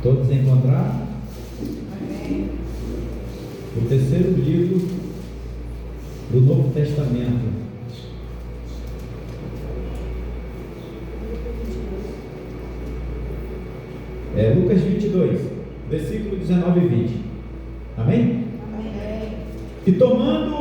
Todos encontraram? O terceiro livro do Novo Testamento. Lucas 22, versículo 19 e 20. Amém? Amém. E tomando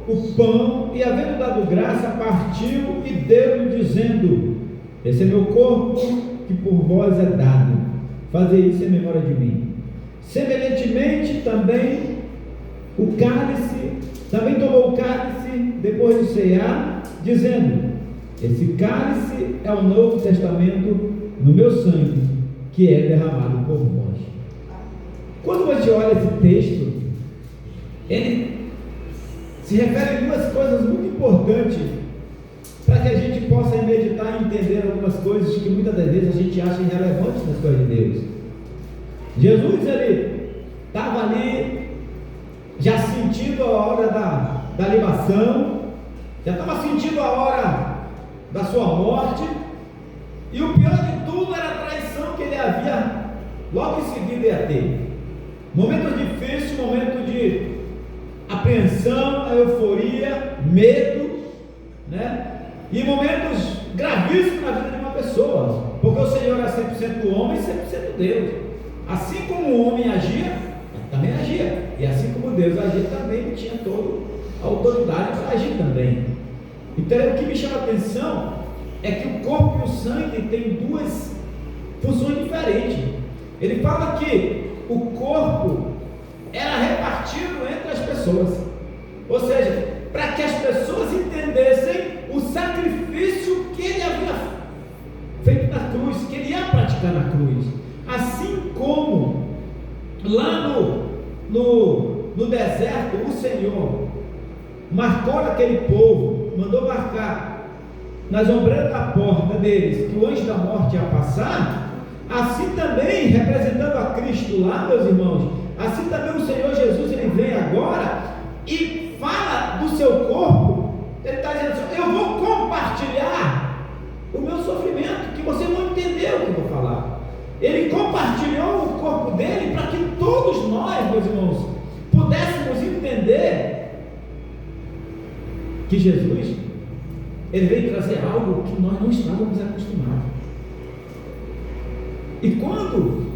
o pão e havendo dado graça, partiu e deu-lhe, dizendo: esse é meu corpo que por vós é dado, fazei isso em memória de mim. Semelhantemente também tomou o cálice depois de cear, dizendo: esse cálice é o Novo Testamento no meu sangue, que é derramado por vós. Quando você olha esse texto, ele se refere a duas coisas muito importantes para que a gente possa meditar e entender algumas coisas que muitas das vezes a gente acha irrelevantes nas coisas de Deus. Jesus, ele estava ali já sentindo a hora da libação, já estava sentindo a hora da sua morte, e o pior de tudo era a traição que ele havia logo em seguida ia ter. Momentos difíceis, momento de apreensão, euforia, medo, né? E momentos gravíssimos na vida de uma pessoa, porque o Senhor é 100% homem e 100% Deus. Assim como o homem agia, também agia, e assim como Deus agia também, ele tinha toda a autoridade para agir também. Então o que me chama a atenção é que o corpo e o sangue têm duas funções diferentes. Ele fala que o corpo era repartido entre as pessoas, ou seja, para que as pessoas entendessem o sacrifício que ele havia feito na cruz, que ele ia praticar na cruz. Assim como lá no deserto o Senhor marcou aquele povo, mandou marcar nas ombreiras da porta deles que o anjo da morte ia passar, assim também, representando a Cristo lá, meus irmãos, assim também o Senhor Jesus, ele vem agora e fala do seu corpo. Ele está dizendo assim: eu vou compartilhar o meu sofrimento, que você não entendeu o que eu vou falar. Ele compartilhou o corpo dele para que todos nós, meus irmãos, pudéssemos entender que Jesus, ele veio trazer algo que nós não estávamos acostumados. E quando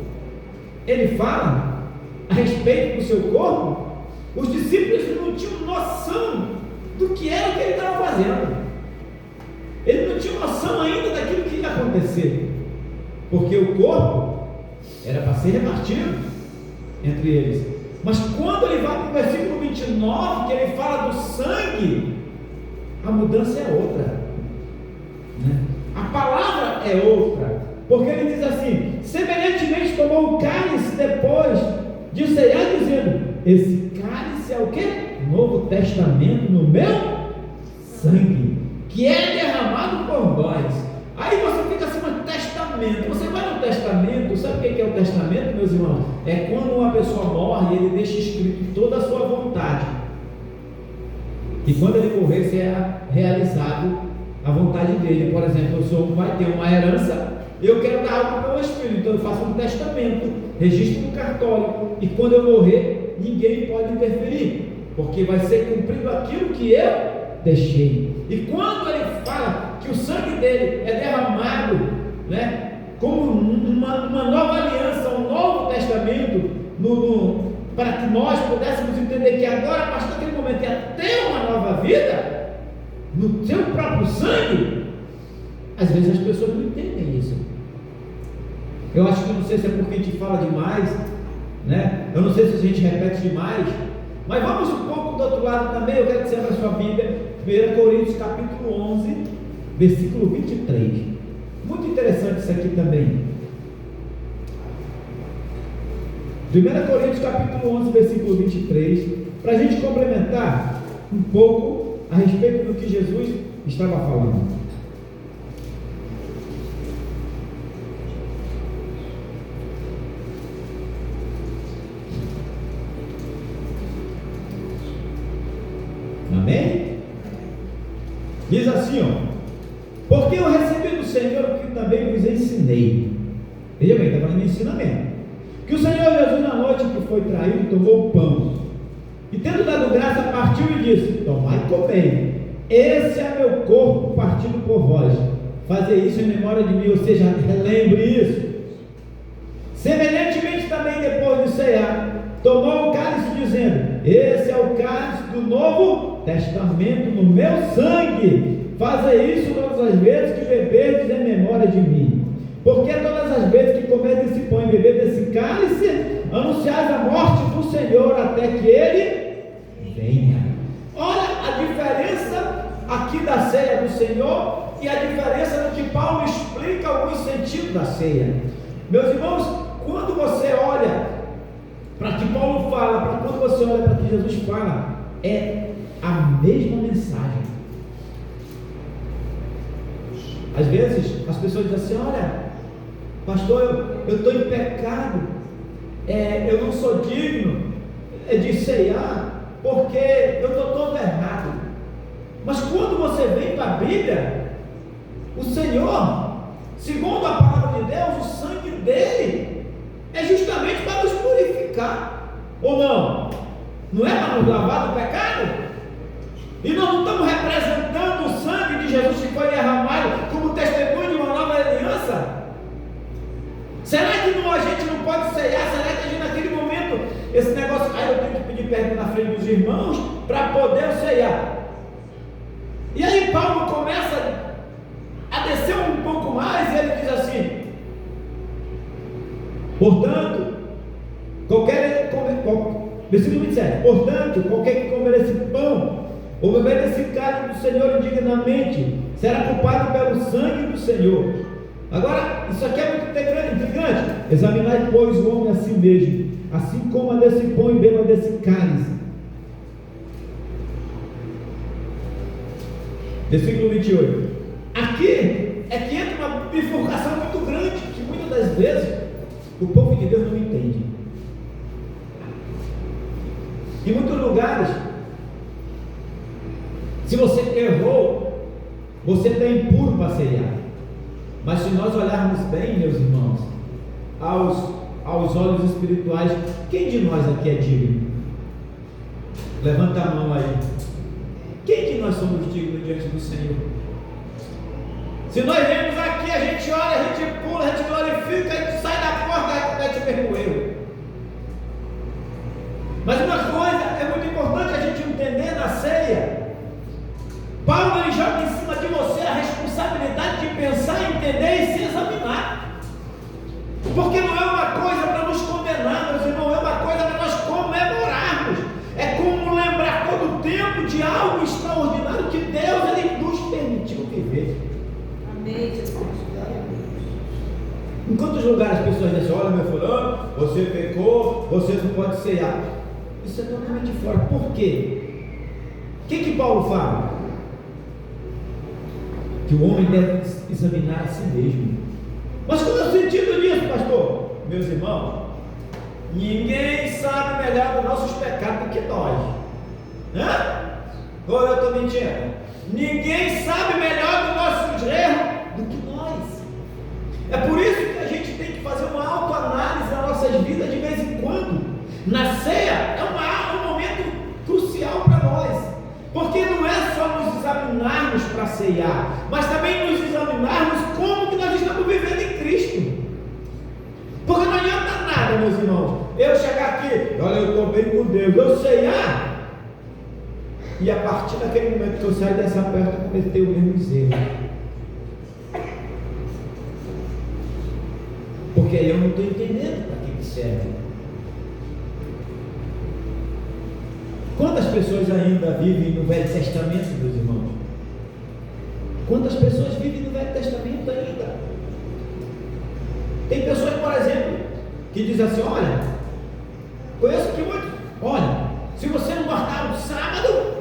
ele fala a respeito do seu corpo, os discípulos não tinham noção do que era o que ele estava fazendo. Ele não tinha noção ainda daquilo que ia acontecer, porque o corpo era para ser repartido entre eles. Mas quando ele vai para o versículo 29, que ele fala do sangue, a mudança é outra, né? A palavra é outra, porque ele diz assim: semelhantemente tomou o cálice depois de cear, dizendo: esse cálice é o que? Novo Testamento no meu sangue, que é derramado por vós. Aí você fica assim: mas testamento, você vai no testamento, sabe o que é o testamento, meus irmãos? É quando uma pessoa morre e ele deixa escrito toda a sua vontade, e quando ele morrer será realizado a vontade dele. Por exemplo, eu sou um pai, tenho uma herança, eu quero dar algo para o meu filho, então eu faço um testamento, registro no cartório, e quando eu morrer, ninguém pode interferir, porque vai ser cumprido aquilo que eu deixei. E quando ele fala que o sangue dele é derramado, né, como uma nova aliança, um novo testamento, para que nós pudéssemos entender que agora, a partir daquele momento, ia ter uma nova vida no seu próprio sangue. Às vezes as pessoas não entendem isso. Eu acho que, não sei se é porque a gente fala demais, né? Eu não sei se a gente repete demais, mas vamos um pouco do outro lado também. Eu quero que você abra a sua Bíblia, 1 Coríntios capítulo 11, versículo 23. Muito interessante isso aqui também. 1 Coríntios capítulo 11, versículo 23, para a gente complementar um pouco a respeito do que Jesus estava falando. Amém? Diz assim, ó: porque eu recebi do Senhor o que também vos ensinei. Veja bem, está falando de ensinamento. que o Senhor Jesus, na noite que foi traído, tomou o pão, e tendo dado graça, partiu e disse: tomai e comei, esse é meu corpo partido por vós, fazer isso em memória de mim. Ou seja, relembre isso. Semelhantemente também, depois de cear, tomou o cálice, dizendo: esse é o cálice do Novo Testamento no meu sangue, fazer isso todas as vezes que beberdes em memória de mim. Porque todas as vezes que comerdes esse pão e beberdes esse cálice, anunciais a morte do Senhor até que Ele venha. Olha a diferença aqui da ceia do Senhor e a diferença no que Paulo explica alguns sentidos da ceia. Meus irmãos, quando você olha para que Paulo fala, para quando você olha para que Jesus fala, é a mesma mensagem. Às vezes as pessoas dizem assim: olha, pastor, eu estou em pecado, eu não sou digno de ceiar, porque eu estou todo errado. Mas quando você vem para a Bíblia, o Senhor, segundo a palavra de Deus, o sangue dele é justamente para nos purificar, ou não? Não é para nos lavar do pecado? E nós não estamos representando o sangue de Jesus que foi derramado como testemunho de uma nova aliança? Será que a gente não pode ceiar? Será que a gente naquele momento, esse negócio, eu tenho que pedir perdão na frente dos irmãos para poder ceiar? E aí Paulo começa a descer um pouco mais, e ele diz assim: portanto, versículo 27, portanto, qualquer que comer esse pão ou beber desse cálice do Senhor indignamente, será culpado pelo sangue do Senhor. Agora, isso aqui é muito intrigante. Examinai, pois, o homem a si mesmo, assim coma desse pão e beba desse cálice. Versículo 28. Aqui é que entra uma bifurcação muito grande, que muitas das vezes o povo de Deus não entende. Em muitos lugares, se você errou, você está impuro para ceiar. Mas se nós olharmos bem, meus irmãos, aos olhos espirituais, quem de nós aqui é digno? Levanta a mão aí. Quem de nós somos dignos diante do Senhor? Se nós vemos aqui, a gente olha, a gente pula, a gente glorifica, a gente sai da porta e comete mesmo erro. Mas uma coisa é muito importante a gente entender na ceia. Paulo ele joga em cima de você a responsabilidade de pensar, entender e se examinar. Porque não é uma coisa para nos condenar, meus irmãos, é uma coisa para nós comemorarmos. É como lembrar todo o tempo de algo extraordinário que Deus ele nos permitiu viver. Amém, Jesus. Em quantos lugares as pessoas dizem: olha, meu fulano, você pecou, você não pode ceiar. Isso é totalmente fora. Por quê? O que Paulo fala? Que o homem deve examinar a si mesmo. Mas qual é o sentido disso, pastor? Meus irmãos, ninguém sabe melhor dos nossos pecados do que nós. Ou eu estou mentindo? Ninguém sabe melhor dos nossos erros do que nós. É por isso que a gente tem que fazer uma autoanálise nas nossas vidas de vez em quando. Na ceia é um momento crucial para nós, porque não é só nos examinarmos para ceiar, mas também nos examinarmos como que nós estamos vivendo em Cristo. Porque não adianta nada, meus irmãos, eu chegar aqui, olha, eu estou bem com Deus, eu ceiar, e a partir daquele momento que eu saio dessa porta, eu cometer o mesmo erro. Porque aí eu não estou entendendo para que serve. Quantas pessoas ainda vivem no Velho Testamento, meus irmãos? Quantas pessoas vivem no Velho Testamento ainda? Tem pessoas, por exemplo, que dizem assim: olha, conheço que muito, olha, se você não guardar o sábado,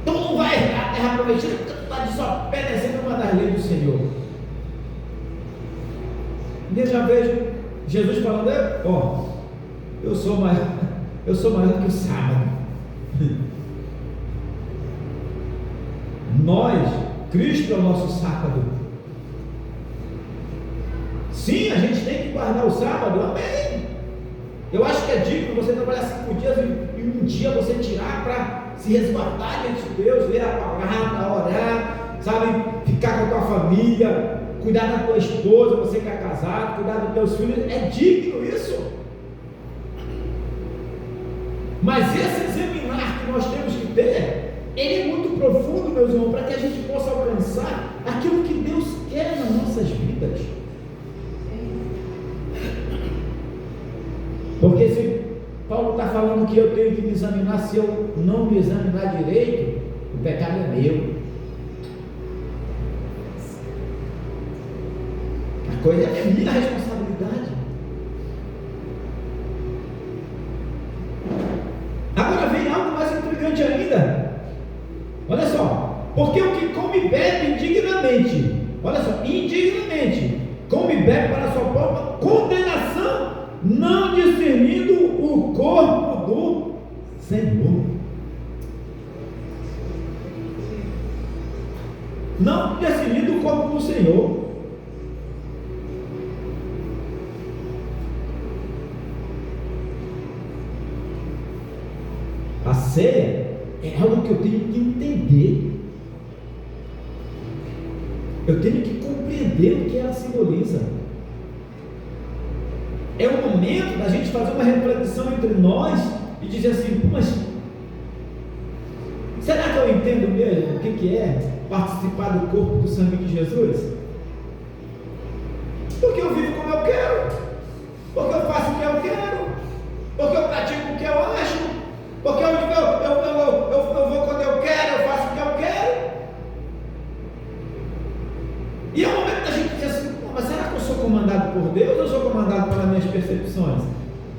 tu não vai à terra prometida, porque tu está desobedecendo uma das leis do Senhor. E eu já vejo Jesus falando: eu sou maior do que o sábado. Cristo é o nosso sábado. Sim, a gente tem que guardar o sábado, amém. Eu acho que é digno você trabalhar 5 dias e um dia você tirar para se resguardar diante de Deus, ler a palavra, orar, sabe, ficar com a tua família, cuidar da tua esposa, você que é casado, cuidar dos teus filhos, é digno isso. Mas esse examinar que nós temos que ter, ele é muito profundo, meus irmãos, para que a gente possa alcançar aquilo que Deus quer nas nossas vidas. Porque se Paulo está falando que eu tenho que me examinar, se eu não me examinar direito, o pecado é meu. A coisa é minha responsabilidade. Agora vem algo mais intrigante ainda. Olha só, porque o que come e bebe indignamente, olha só, indignamente, come e bebe para a sua própria condenação, não discernindo o corpo do Senhor. Não discernindo o corpo do Senhor. A ceia é algo que eu tenho que entender. Eu tenho que compreender o que ela simboliza. É o momento da gente fazer uma reflexão entre nós e dizer assim: mas será que eu entendo mesmo o que é participar do corpo do sangue de Jesus? Porque eu vivo como eu quero, porque eu faço o que eu quero, porque eu pratico o que eu acho, porque eu vou quando eu quero, eu faço o que eu quero. E é o momento da gente dizer assim: mas será que eu sou comandado por Deus ou eu sou comandado pelas minhas percepções?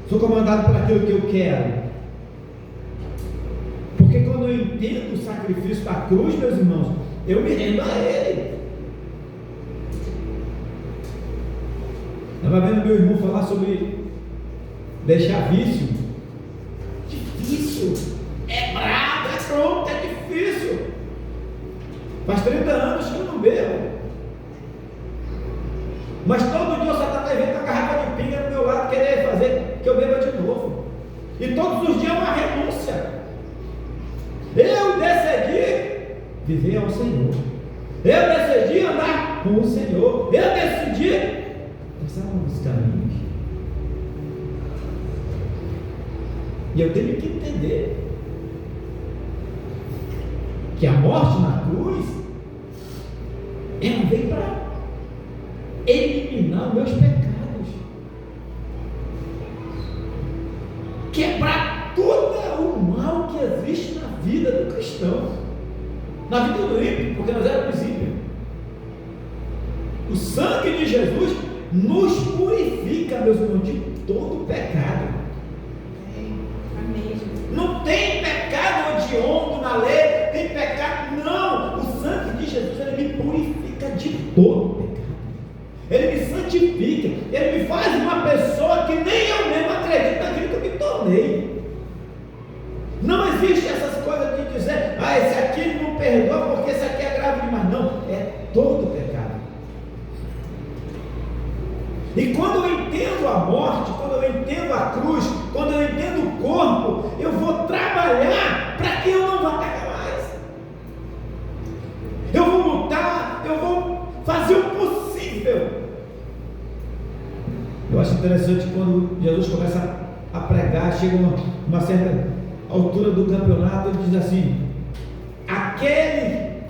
Sou comandado por aquilo que eu quero? Porque quando eu entendo o sacrifício da cruz, meus irmãos, eu me rendo a Ele. Estava vendo meu irmão falar sobre deixar vício. Difícil, é brabo, é pronto, é difícil. Faz 30 anos que eu não bebo. Mas todo dia o Satanás vem com a garrafa de pinga do meu lado, querer fazer que eu beba de novo. E todos os dias é uma renúncia. Eu decidi viver ao Senhor. Eu decidi andar com o Senhor. Eu decidi passar nos caminhos. E eu tenho que entender que a morte na cruz, ela veio para eliminar os meus pecados, quebrar todo o mal que existe na vida do cristão, na vida do ímpio, porque nós éramos ímpios. O sangue de Jesus nos purifica, meus irmãos, de todo pecado. Não tem pecado hediondo na lei, tem pecado, não. O sangue de Jesus, ele me purifica de todo pecado. Ele me santifica, ele me faz uma pessoa que nem eu mesmo acredito naquilo que eu me tornei. Não existe essas coisas de dizer: esse aqui não perdoa porque esse aqui é grave demais. Não, é todo pecado. E quando eu entendo a morte, quando eu entendo a cruz, quando eu entendo o corpo, eu vou trabalhar para que eu não vá pecar mais. Eu vou lutar, eu vou fazer o possível. Eu acho interessante quando Jesus começa a pregar, chega uma certa altura do campeonato, ele diz assim: aquele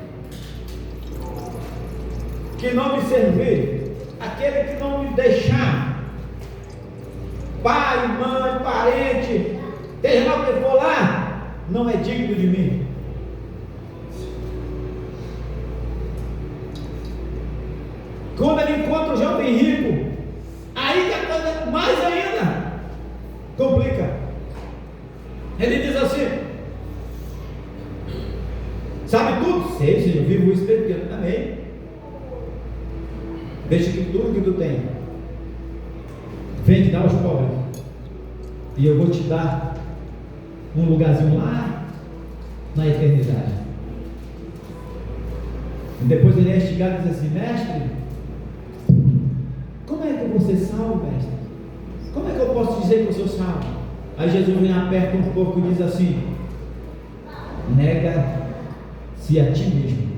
que não me servir, aquele que não me deixar, pai, mãe, parente, seja lá o que for lá, não é digno de mim. Quando ele encontra o jovem rico, aí que a coisa mais ainda complica. Ele diz assim: sabe tudo? Sei, Senhor, vivo isso desde pequeno. Amém. Deixa que tudo que tu tem, vem te dar aos pobres, e eu vou te dar um lugarzinho lá na eternidade. E depois ele é instigado e diz assim: mestre, como é que salvo, mestre? Como é que eu posso dizer que eu sou salvo? Aí Jesus vem, aperta um pouco e diz assim: nega-se a ti mesmo.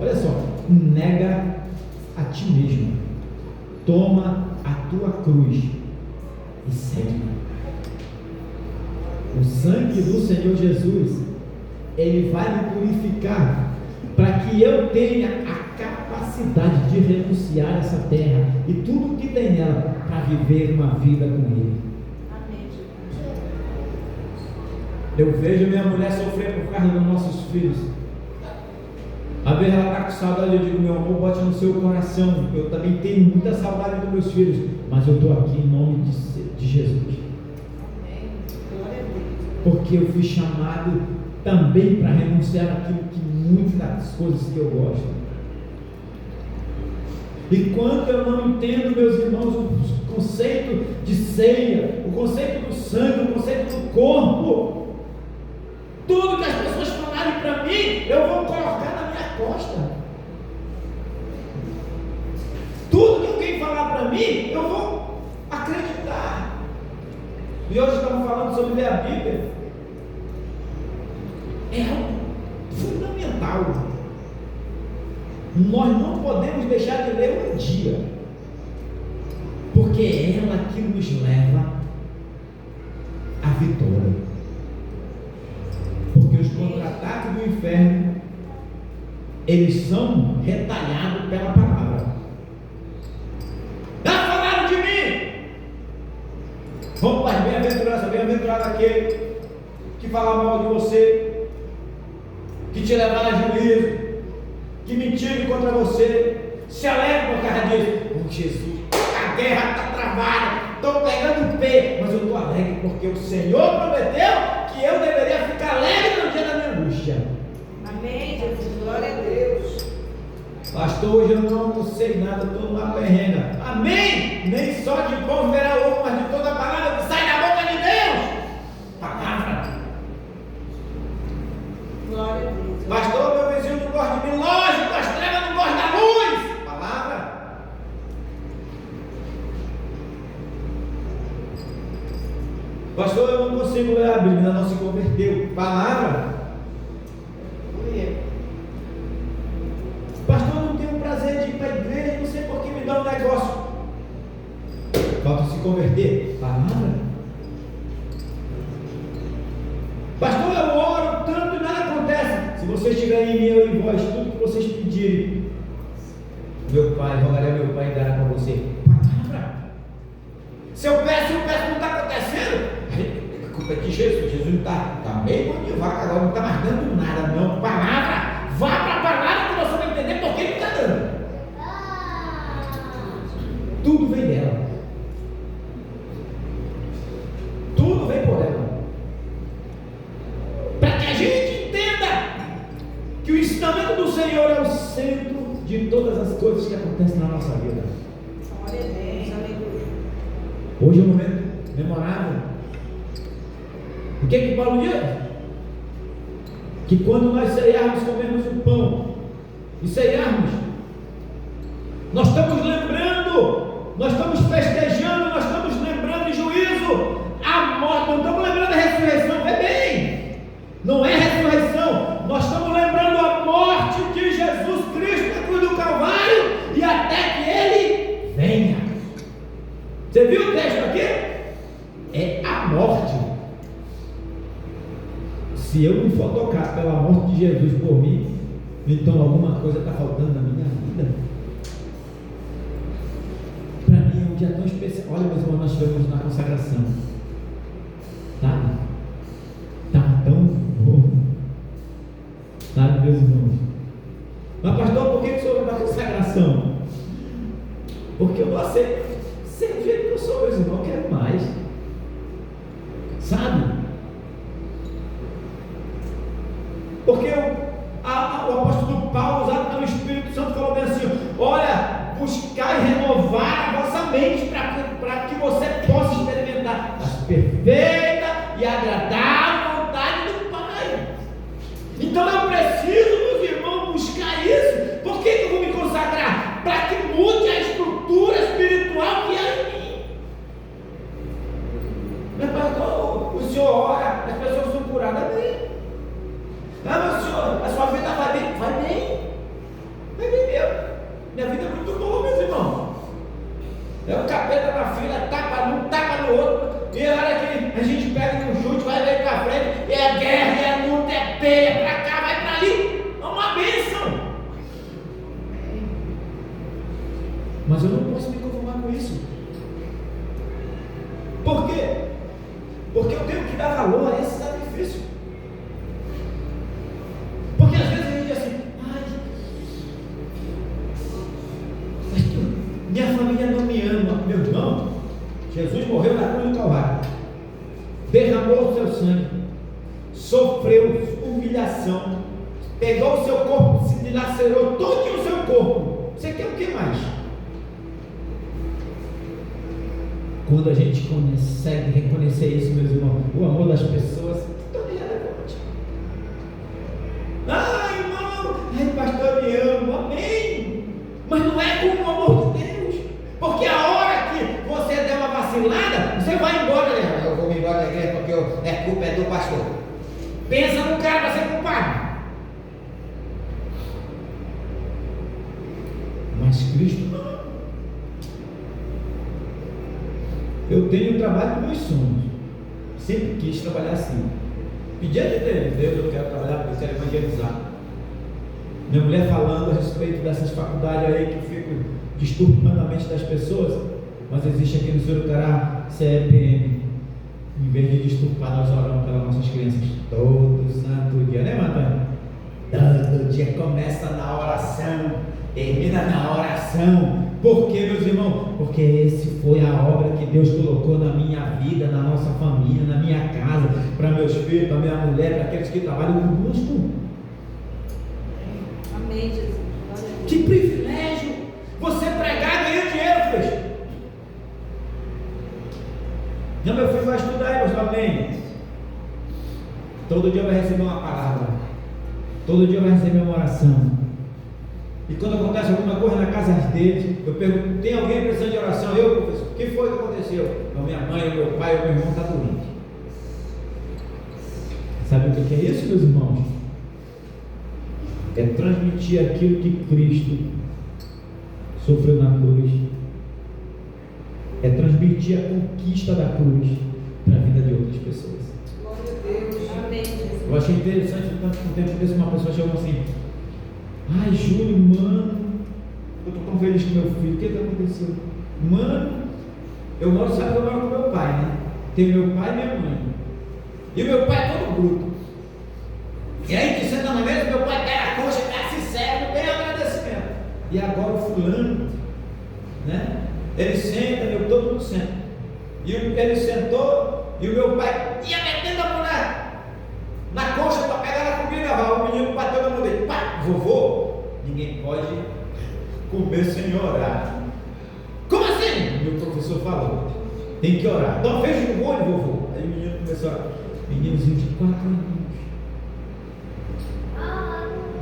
Olha só, nega a ti mesmo, toma a tua cruz e segue-me. O sangue do Senhor Jesus, ele vai me purificar, para que eu tenha a capacidade de renunciar essa terra e tudo que tem nela, para viver uma vida com Ele. Amém. Eu vejo minha mulher sofrer por causa dos nossos filhos. Às vezes ela está com saudade, eu digo: meu amor, bote no seu coração, eu também tenho muita saudade dos meus filhos, mas eu estou aqui em nome de Jesus. Amém. Glória a Deus. Porque eu fui chamado também para renunciar àquilo que muitas das coisas que eu gosto. E quando eu não entendo, meus irmãos, o conceito de ceia, o conceito do sangue, o conceito do corpo, tudo que as pessoas falarem para mim, eu vou colocar na minha costa. Tudo que alguém falar para mim, eu vou acreditar. E hoje estamos falando sobre ler a Bíblia. É algo fundamental. Nós não podemos deixar de ler um dia, porque é ela que nos leva à vitória. Porque os contra-ataques do inferno, eles são retalhados pela palavra. Já falaram de mim? Vamos para as bem-aventuranças. Bem-aventurado aquele que fala mal de você, que te levar a juízo, que mentirem contra você, se alegra por causa disso. Oh Jesus, a guerra está travada, estou pegando o pé, mas eu estou alegre porque o Senhor prometeu que eu deveria ficar alegre no dia da minha angústia. Amém, Jesus, glória a Deus. Pastor, hoje eu não sei nada, estou numa perrenga. Amém? Nem só de bom verá ovo, mas de toda a palavra que sai da boca de Deus. Palavra. Glória a Deus. Pastor, meu vizinho não gosta de mim, lógico, as trevas não gostam da luz. Palavra. Pastor, eu não consigo ler a Bíblia, ainda não se converteu. Palavra. Pastor, eu não tenho prazer de ir para a igreja, não sei por que me dá um negócio. Falta se converter. Palavra. Pastor, eu oro tanto e nada acontece. Se vocês estiverem em mim, eu em vós, tudo que vocês pedirem, meu Pai, rogarei ao meu Pai e dará para você. Palavra. Se eu peço, não está acontecendo. A culpa é de Jesus. Jesus não está meio bom de vaca agora, não está mais dando nada, não. Palavra. Vá para a palavra que você vai entender por que não está dando. Tudo vem dela. Tudo vem por ela. Para que a gente entenda que o ensinamento do Senhor é o centro de todas as coisas que acontecem na nossa vida. Glória a Deus, aleluia. Hoje é um momento memorável. O que é que Paulo diz? Que quando nós ceiarmos, comemos o pão e ceiarmos, nós estamos lembrando, nós estamos festejando, nós estamos lembrando de juízo, a morte, não estamos lembrando da ressurreição, é bem, não é ressurreição, nós estamos lembrando a morte de Jesus Cristo na cruz do Calvário e até que Ele venha. Você viu o texto aqui? É a morte. Se eu não for tocado pela morte de Jesus por mim, então alguma coisa está faltando na minha vida. Para mim é um dia tão especial. Olha, meus irmãos, nós estivemos na consagração. Sabe? Estava tão bom. Sabe, meus irmãos? Mas pastor, por que o senhor vai na consagração? Porque eu não aceito ser do jeito que eu sou, meus irmãos, eu quero mais. Sabe? Porque o apóstolo Paulo, usado pelo Espírito Santo, falou bem assim: olha, buscar e renovar a vossa mente para que você possa experimentar a perfeita e agradável vontade do Pai. Então eu preciso, meus irmãos, buscar isso. Por que eu vou me consagrar? Para que mude a estrutura espiritual que há em mim. meu irmão, Jesus morreu na cruz do Calvário, derramou o seu sangue, sofreu humilhação, pegou o seu corpo, se dilacerou todo o seu corpo. Você quer o que mais? Quando a gente consegue reconhecer isso, meus irmãos, o amor das pessoas, todo relevante. Ah, irmão, ai, pastor, me amo, amém. Mas não é como o amor de Deus, porque a hora que você der uma vacilada, você vai embora, né? Eu vou me embora da igreja porque a culpa é do pastor. Pensa no cara para ser culpado. Mas Cristo não. Eu tenho o trabalho dos meus sonhos. Sempre quis trabalhar assim. Pedi a Deus, eu quero trabalhar porque eu quero evangelizar. Minha mulher falando a respeito dessas faculdades aí que ficam disturbando a mente das pessoas, mas existe aqui no Sorocaba CEPM. Em vez de disturbar, nós oramos pelas nossas crianças todo santo dia, né, Matana? Todo dia começa na oração, termina na oração. Por quê, meus irmãos? Porque esse foi a obra que Deus colocou na minha vida, na nossa família, na minha casa, para meus filhos, para minha mulher, para aqueles que trabalham conosco. Amém, Jesus. Que privilégio! Você pregar e ganhar dinheiro, filho. Não, meu filho vai estudar aí, pastor, amém. Todo dia vai receber uma palavra, todo dia vai receber uma oração. E quando acontece alguma coisa na casa deles, eu pergunto: tem alguém precisando de oração? Eu, professor, o que foi que aconteceu? Não, minha mãe, ou meu pai, ou meu irmão está doente. Sabe o que é isso, meus irmãos? É transmitir aquilo que Cristo sofreu na cruz. É transmitir a conquista da cruz para a vida de outras pessoas. Glória a Deus. Amém, Jesus. Eu achei interessante, um tempo desse, uma pessoa chegou assim: ai, Júlio, mano, eu estou tão feliz com meu filho. O que aconteceu? Mano, eu moro com meu pai, né? Tem meu pai e minha mãe. E o meu pai é todo bruto. E aí, que senta na mesa, meu pai pega a coxa, se serve, não tem agradecimento. E agora o fulano, né? Ele senta, todo mundo senta. E ele sentou, e o meu pai ia metendo a mulher na coxa para pegar a comida. O menino bateu na mão dele: pai, vovô, ninguém pode comer sem orar. Como assim? Meu professor falou: tem que orar. Então fecha o olho, vovô. Aí o menino começou a... Meninozinho de 4 anos.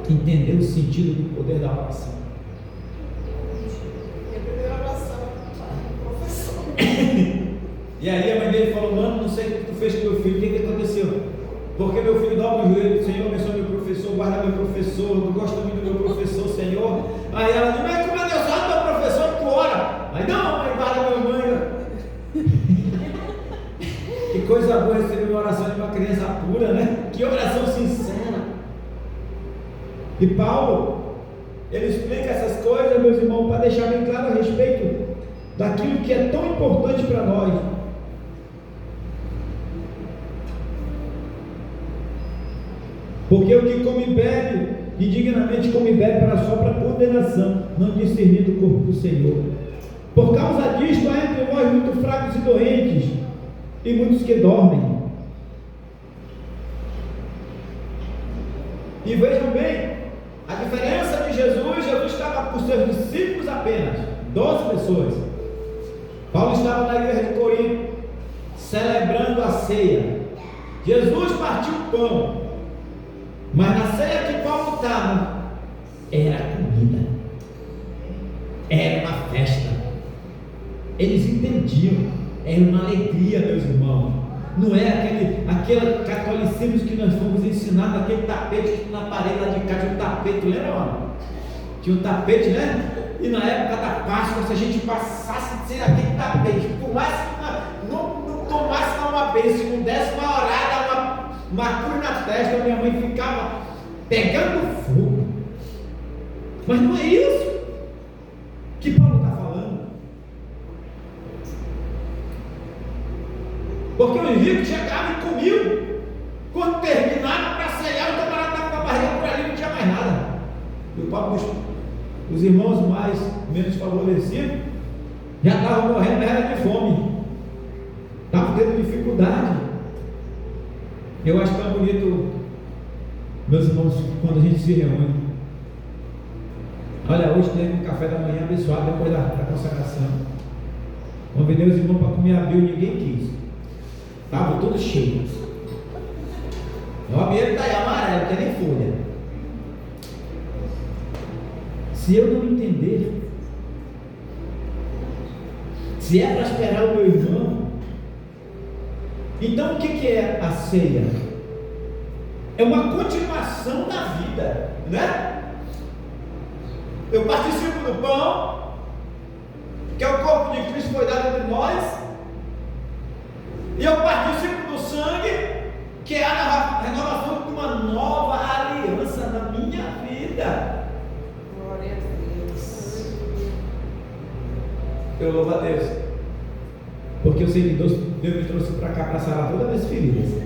Entendeu o sentido do poder da oração. Minha primeira oração, professor. E aí a mãe dele falou: mano, não sei o que tu fez com meu filho, o que aconteceu? Porque meu filho dobra o joelho: Senhor, abençoa meu professor, guarda meu professor, eu gosto muito do meu professor, Senhor. Aí ela diz: mas como é Deus sabe do professor que tu ora? Aí não, mãe, guarda minha mãe. Que coisa boa receber uma oração de uma criança pura, né? Que oração sincera. E Paulo, ele explica essas coisas, meus irmãos, para deixar bem claro a respeito daquilo que é tão importante para nós. Porque o que come e bebe, indignamente come e bebe só para condenação, não discernindo o corpo do Senhor. Por causa disto, há entre nós muitos fracos e doentes, e muitos que dormem. E vejam bem, a diferença de Jesus estava com seus discípulos apenas, 12 pessoas. Paulo estava na igreja de Corinto, celebrando a ceia. Jesus partiu o pão, mas na ceia que Paulo estava, era comida, era uma festa. Eles entendiam, era uma alegria, meus irmãos. Não é aquele catolicismo que nós fomos ensinados, aquele tapete que na parede lá de casa tinha um tapete, lembra, mano? Tinha um tapete, né? E na época da Páscoa, se a gente passasse de ser aquele tapete, não tomasse uma bênção, não desse uma orada, uma cruz na testa, minha mãe ficava pegando fogo. Mas não é isso que Paulo está falando. Porque os ricos chegavam e comiam. Quando terminaram para ceiar, o camarada estava com a barriga por ali, não tinha mais nada. E o Paulo, os irmãos mais menos favorecidos, Já estava morrendo, era de fome, estava tendo dificuldade. Eu acho tão bonito, meus irmãos, quando a gente se reúne. Olha, hoje teve um café da manhã abençoado depois da consagração. Convidei os irmãos para comer a Bíblia, ninguém quis. Estava tudo cheio. O ambiente está aí amarelo, não tem nem folha. Se eu não entender, se é para esperar o meu irmão, então o que é a ceia? É uma continuação da vida, né? Eu participo do pão, que é o corpo de Cristo foi dado entre nós, e eu participo do sangue, que é a renovação de uma nova aliança na minha vida. Glória a Deus. Eu louvo a Deus, porque eu sei que Deus me trouxe para cá para sarar todas as minhas feridas.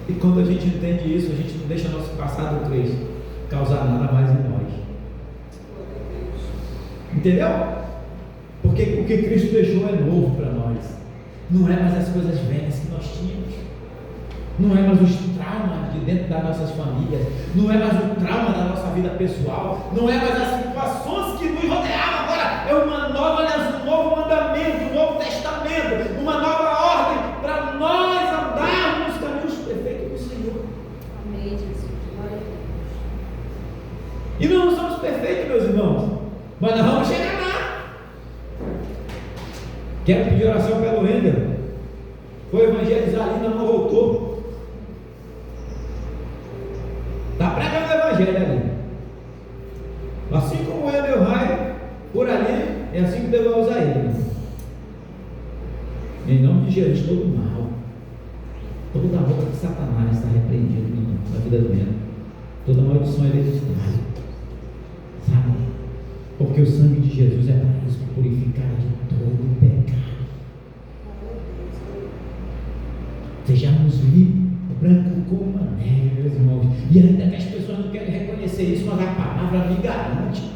E quando a gente entende isso, a gente não deixa nosso passado Cristo causar nada mais em nós. Entendeu? Porque o que Cristo deixou é novo para nós. Não é mais as coisas velhas que nós tínhamos. Não é mais os traumas de dentro das nossas famílias. Não é mais o trauma da nossa vida pessoal. Não é mais as situações que nos rodeavam. Agora é uma nova aliança, um novo mandamento, um novo testamento, uma nova ordem para nós andarmos nos caminhos perfeitos do Senhor. Amém, Jesus. Glória a Deus. E nós não somos perfeitos, meus irmãos, mas nós vamos chegar lá. Quero pedir oração pelo Wendel. Foi evangelizar ali, não voltou. Está pregando o evangelho ali. Assim como o Wendel vai por ali, é assim que Deus vai usar ele. Em nome de Jesus, todo mal, toda obra de Satanás está repreendido na vida do Wendel. Toda maldição hereditária, sabe? Porque o sangue de Jesus é para isso, para purificar de todo pecado. Sejamos limpos, branco como a neve, meus irmãos. E ainda que as pessoas não querem reconhecer isso, mas a palavra me garante.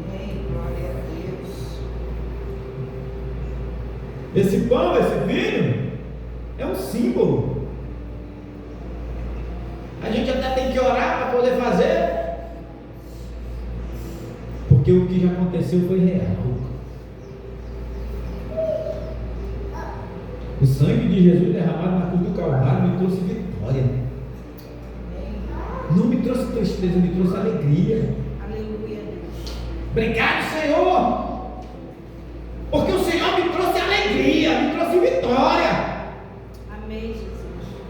Amém. Glória a Deus. Esse pão, esse vinho, é um símbolo. A gente até tem que orar para poder fazer, porque o que já aconteceu foi real. O sangue de Jesus derramado na cruz do Calvário me trouxe vitória. Não me trouxe tristeza, me trouxe alegria. Aleluia, Deus. Obrigado, Senhor, porque o Senhor me trouxe alegria, me trouxe vitória. Amém, Jesus.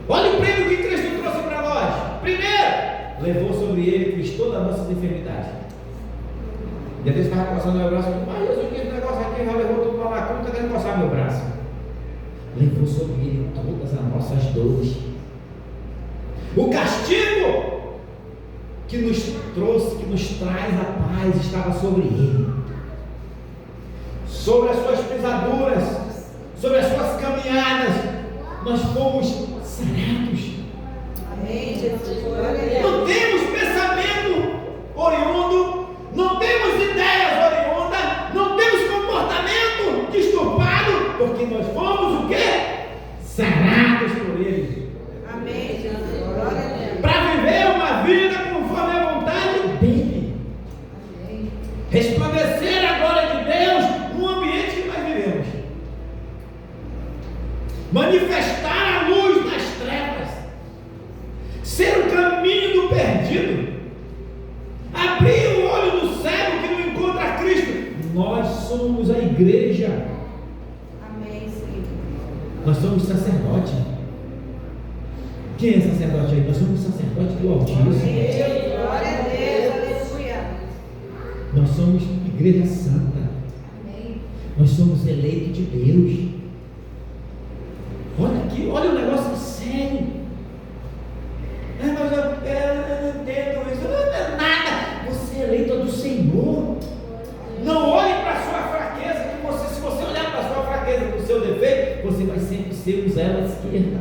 Olha o prêmio que Cristo trouxe para nós. Primeiro, levou sobre ele, Cristo, todas as nossas enfermidades. E às vezes estava coçando meu braço, mas Jesus, que esse negócio aqui já levou tudo para lá, como está querendo coçar meu braço? Levou sobre ele todas as nossas dores. O castigo que nos trouxe, que nos traz a paz, estava sobre ele. Sobre as suas pisaduras, sobre as suas caminhadas, nós fomos sarados. Amém, Jesus. Glória a Deus. Não temos pensamento oriundo, não temos ideias oriundas, não temos comportamento disturbado, porque nós fomos o quê? Sarados por ele. Amém, Jesus. Glória a Deus. Para viver uma vida conforme a vontade dele. Amém. Resplandecer a glória de Deus no ambiente que nós vivemos. Manifestar a luz nas trevas. Ser o caminho do perdido. Abrir o olho do cego que não encontra Cristo. Nós somos a igreja. Amém, Senhor. Nós somos sacerdote. Quem é sacerdote aí? Nós somos sacerdote do Altíssimo. Glória a Deus. Aleluia. Nós somos igreja santa. Amém. Nós somos eleitos de Deus. Olha aqui, olha o negócio sério. Mas eu não entendo isso. Não é nada. Você é eleito do Senhor. Não olhe para a sua fraqueza, que se você olhar para a sua fraqueza, para o seu defeito, você vai sempre ser o zelo à esquerda.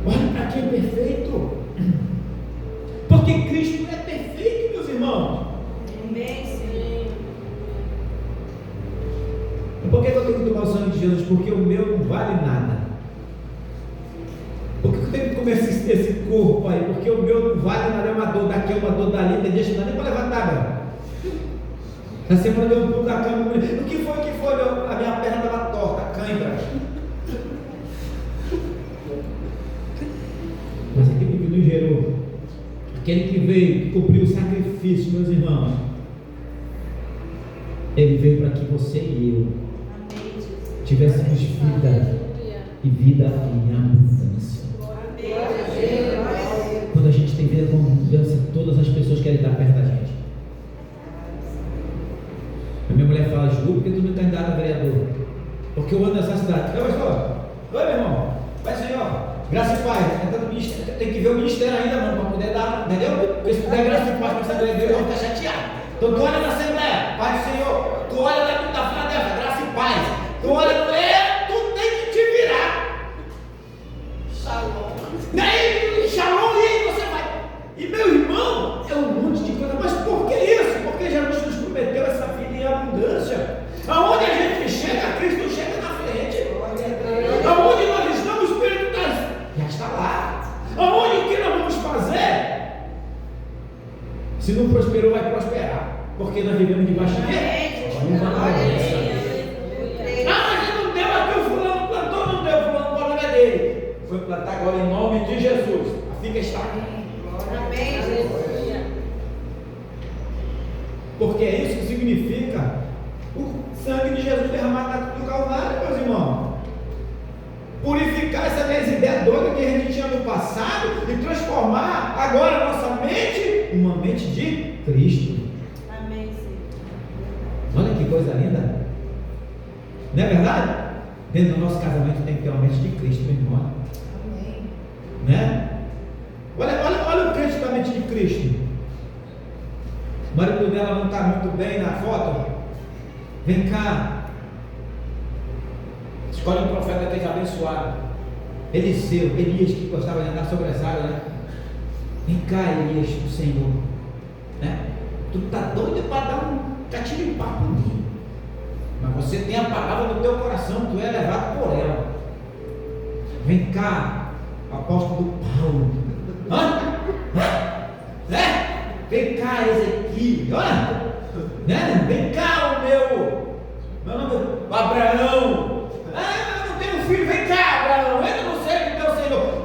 Olha para quem é perfeito. Porque Cristo é perfeito, meus irmãos. tomar o sangue de Jesus? Porque o meu não vale nada. Por que eu tenho que comer esse corpo aí? Porque o meu não vale nada, é uma dor daqui, é uma dor dali, tem dia que não dá nem para levantar, meu. Na semana deu um pulo da cama, o que foi? A minha perna estava torta, cãibra. Mas aquele que nos gerou, aquele que veio, que cumpriu o sacrifício, meus irmãos, ele veio para que você e eu tivéssemos vida e vida em abundância. Quando a gente tem vida com abundância, todas as pessoas querem estar perto da gente. A minha mulher fala: Ju, porque tu não é candidato a vereador? Porque eu ando nessa cidade. Oi, pastor. Oi, meu irmão. Pai, Senhor. Graça e paz. Tem que ver o ministério ainda, mano, para poder dar, entendeu? Porque se puder graça e paz para essa igreja, eu vou ficar chateado. Então tu olha na Assembleia, Pai do Senhor. Tu olha na quinta-feira dessa, graça e paz. Tu olha no tu tem que te virar. Shalom. Shalom, e aí você vai. E meu irmão, é um monte de coisa. Mas por que isso? Porque Jesus nos prometeu essa vida em abundância. Aonde a gente chega, Cristo chega na frente. Aonde nós estamos, o Espírito já está lá. Aonde o que nós vamos fazer? Se não prosperou, vai prosperar. Porque nós vivemos debaixo de quê? Mas não deu aqui, o fulano plantou, não deu, o fulano, o problema é dele. Foi plantar agora em nome de Jesus. Fica estável. Porque é isso que significa o sangue de Jesus derramado na cruz do Calvário, meus irmãos. Purificar essa mesma ideia doida que a gente tinha no passado e transformar agora a nossa mente em uma mente de Cristo. Amém, Senhor. Olha que coisa linda. Não é verdade? Dentro do nosso casamento tem que ter uma mente de Cristo, meu irmão. Amém. Né? Olha o crente da mente de Cristo. O marido dela não está muito bem na foto. Vem cá. Escolhe um profeta que é abençoado. Eliseu, Elias, que gostava de andar sobre as águas, né? Vem cá, Elias, do Senhor. Né? Tu está doido para dar um catiripapo em mim. Mas você tem a palavra no teu coração, tu é levado por ela. Vem cá, apóstolo Paulo. Né? Vem cá, Ezequiel. Olha, né? Vem cá, meu nome é Abraão. Eu não tenho filho, vem cá, Abraão. Entra no seio do teu Senhor.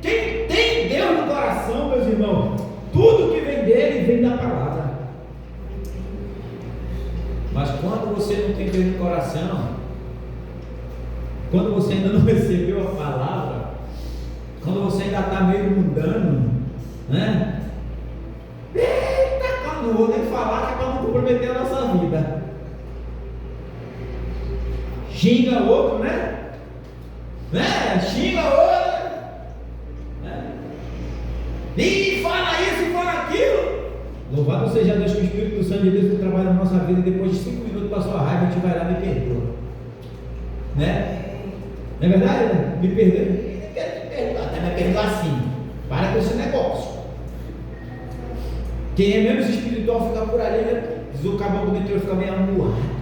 Quem tem Deus no coração, meus irmãos, tudo que vem dele vem da palavra. Mas quando você não tem Deus no coração, quando você ainda não recebeu a palavra, quando você ainda está meio mundano, né? Eita, não vou nem falar que é para não comprometer a nossa vida. Xinga outro, né? Xinga outro. Né? E fala isso e fala aquilo. Louvado seja Deus que o Espírito Santo de Deus que trabalha na nossa vida e depois de 5 minutos passou a raiva, a gente vai lá e me perdoa. Né? Não é verdade? Né? Me perdoa. Eu quero te perdoar, até me perdoar assim. Para com esse negócio. Quem é menos espiritual fica por ali, né? Diz o caboclo do interior, fica meio amuado.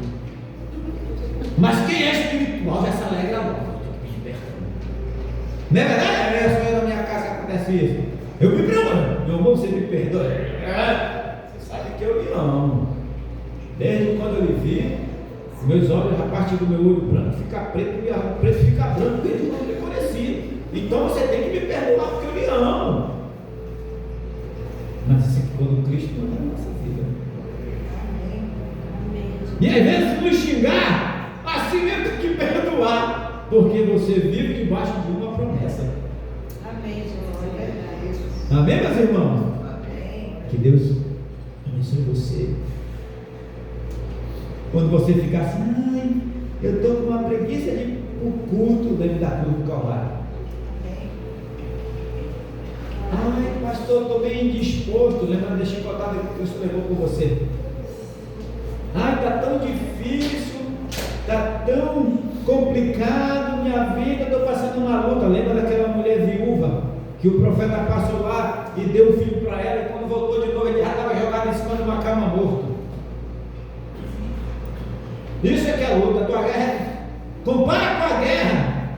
Mas quem é espiritual já se alegra logo. Não é verdade? É só na minha casa que acontece isso. Eu me perdoo, meu irmão, você me perdoa. Você sabe que eu lhe amo. Desde quando eu lhe vi, meus olhos, a partir do meu olho branco, fica preto e o preto fica branco, desde quando eu lhe conheci. Então você tem que me perdoar porque eu lhe amo. Mas isso aqui, quando Cristo não é a nossa vida. E às vezes nos xingar, assim mesmo tem que perdoar, porque você vive debaixo de uma promessa. Amém, Jesus. É verdade. Amém, meus irmãos? Amém. Que Deus abençoe você. Quando você ficar assim, ai, eu estou com uma preguiça de ir para o culto dentro da cruz do Calvário. Ai, pastor, estou bem indisposto. Lembra da chicotada que Cristo levou por você? Ai, está tão difícil, está tão complicado minha vida, estou passando uma luta. Lembra daquela mulher viúva que o profeta passou lá e deu o filho para ela, e quando voltou de novo ele já estava jogado em cima de uma cama morto. Isso é que é luta. A tua guerra Compara com a guerra.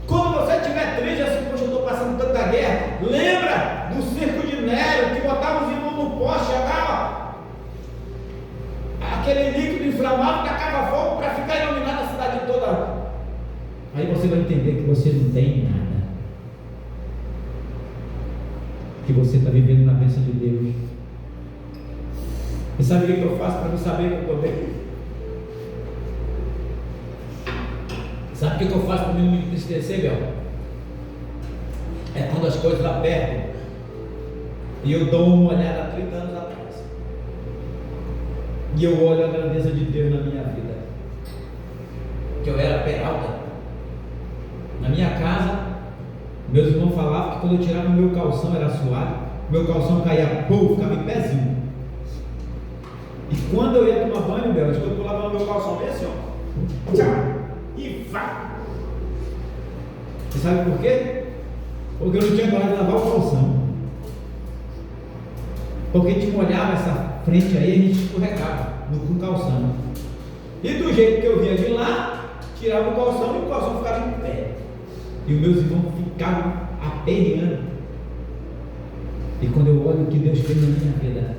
Quando você estiver triste, assim, poxa, eu estou passando tanta guerra, lembra do circo de Nero, que botava os irmãos no poste, chegava aquele líquido inflamável, tacava fogo para ficar iluminada a cidade toda. Aí você vai entender que você não tem nada, que você está vivendo na bênção de Deus. E sabe o que eu faço para não saber que eu estou bem? Sabe o que eu faço para não me entristecer, Bel? É quando as coisas apertam e eu dou uma olhada há 30 anos atrás e eu olho a grandeza de Deus na minha vida. Que eu era peralta. Na minha casa, meus irmãos falavam que quando eu tirava o meu calção era suave, meu calção caía, pô, ficava em pezinho. E quando eu ia tomar banho, Bel, eu pulava no meu calção bem assim, ó. Tchau! E vá! Você sabe por quê? Porque eu não tinha coragem de lavar o calção. Porque a gente molhava essa frente aí, a gente escorregava no calção. E do jeito que eu vinha de lá, tirava o calção e o calção ficava em pé. E os meus irmãos ficavam aperreando. E quando eu olho o que Deus fez na minha vida,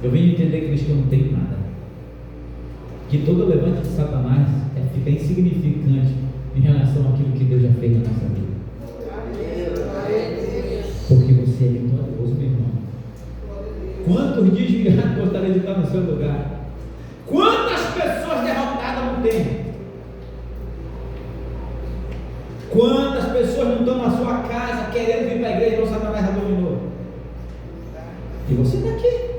eu venho entender que eu não tenho nada. Que todo levante de Satanás fica insignificante em relação àquilo que Deus já fez na nossa vida. Porque você é vitorioso, meu irmão. Quantos desviados gostaria de estar no seu lugar? Quantas pessoas derrotadas não tem? Quantas pessoas não estão na sua casa querendo vir para a igreja, então Satanás já dominou? E você está aqui.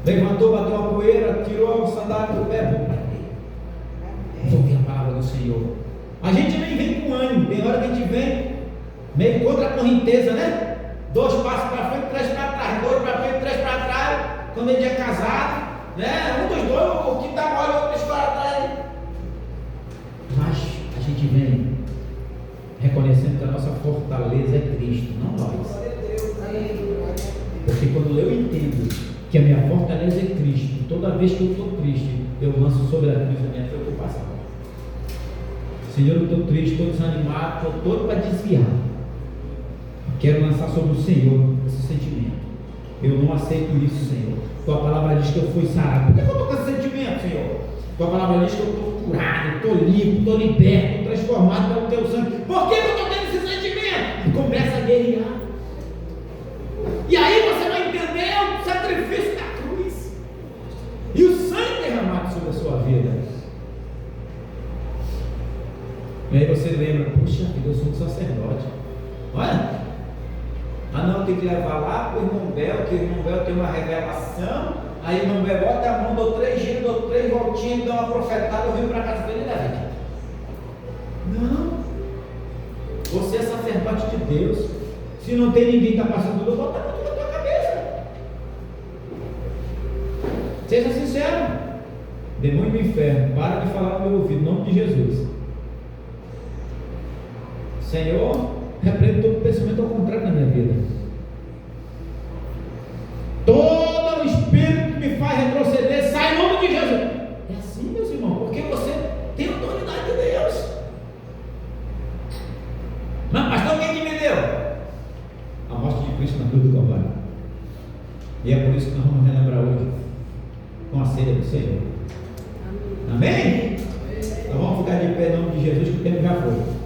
Levantou, bateu a poeira, tirou o sandália do pé, vou para aqui. Vou ouvir a palavra do Senhor. A gente nem vem com ânimo, tem hora que a gente vem meio contra a correnteza, né? 2 passos para frente, 3 para trás, 2 para frente, 3 para trás. Quando a gente é casado, né? Um dos dois, o que está mole, o outro para trás. Mas a gente vem reconhecendo que a nossa fortaleza é Cristo, não nós. Porque quando eu entendo que a minha fortaleza é Cristo, toda vez que eu estou triste, eu lanço sobre a cruz a minha preocupação. Senhor, eu estou triste, estou desanimado, estou todo para desviar. Quero lançar sobre o Senhor esse sentimento. Eu não aceito isso, Senhor. Tua palavra diz que eu fui sarado. Por que eu estou com esse sentimento, Senhor? Tua palavra diz que eu estou curado, estou limpo, estou liberto, estou transformado pelo teu sangue. Por que eu estou tendo esse sentimento? E começa a guerrear. E aí você vai entender o sacrifício da cruz e o sangue derramado sobre a sua vida. E aí você lembra, puxa vida, eu sou um sacerdote. Olha, não, tem que levar lá para o irmão Bel, que o irmão Bel tem uma revelação. Aí o irmão Bel bota a mão, dou 3 giros, dou 3 voltinhas, dou uma profetada, eu venho para casa dele e leva. Não, você é sacerdote de Deus. Se não tem ninguém que está passando tudo, bota a mão na tua cabeça. Seja sincero. Demônio do inferno, para de falar no meu ouvido, em nome de Jesus. Senhor, repreendo todo pensamento ao contrário na minha vida. Todo o espírito que me faz retroceder, sai em nome de Jesus. É assim, meus irmãos, porque você tem autoridade de Deus. Mas pastor, quem que me deu? A morte de Cristo na cruz do Calvário. E é por isso que nós vamos relembrar hoje com a ceia do Senhor. Amém? Então vamos ficar de pé em nome de Jesus, que o tempo já foi.